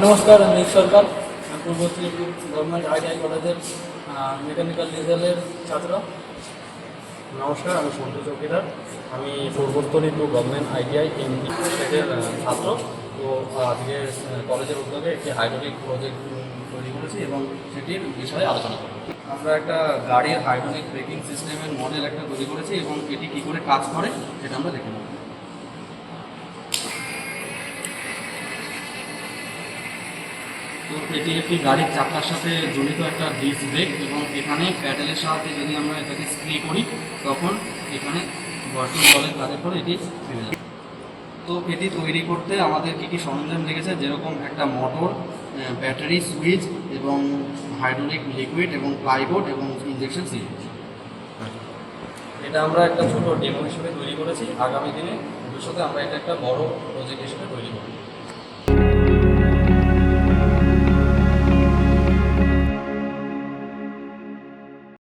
নমস্কার, আমি সরকার পূর্ববর্তী গভর্নমেন্ট আইটিআই কলেজের মেকানিক্যাল ডিজেলের ছাত্র। নমস্কার, আমি সন্তু চৌকিদার। আমি Purbasthali two government ITI MD সেটের ছাত্র। তো আজকে কলেজের উদ্যোগে একটি হাইড্রোলিক প্রজেক্ট তৈরি করেছি এবং সেটির বিষয়ে আলোচনা করব। আমরা একটা গাড়ির হাইড্রোলিক ব্রেকিং সিস্টেমের মডেল একটা তৈরি করেছি এবং এটি কী করে কাজ করে সেটা আমরা দেখে নেব। তো এটি একটি গাড়ির চাকার সাথে জড়িত একটা ডিস্ক ব্রেক এবং এখানে প্যাডেলের সাহায্যে যদি আমরা এটাকে স্প্রে করি তখন এখানে ওয়ার্কিং বলের কাজের পরে এটি থেমে যাবে। তো এটি তৈরি করতে আমাদের কী কী সরঞ্জাম লেগেছে, যেরকম একটা মোটর, ব্যাটারি, সুইচ এবং হাইড্রোলিক লিকুইড এবং প্লাইবোর্ড এবং ইঞ্জেকশন সিল। এটা আমরা একটা ছোটো ডেমো হিসেবে তৈরি করেছি। আগামী দিনে ভবিষ্যতে আমরা এটা একটা বড় প্রজেক্ট হিসেবে তৈরি করব।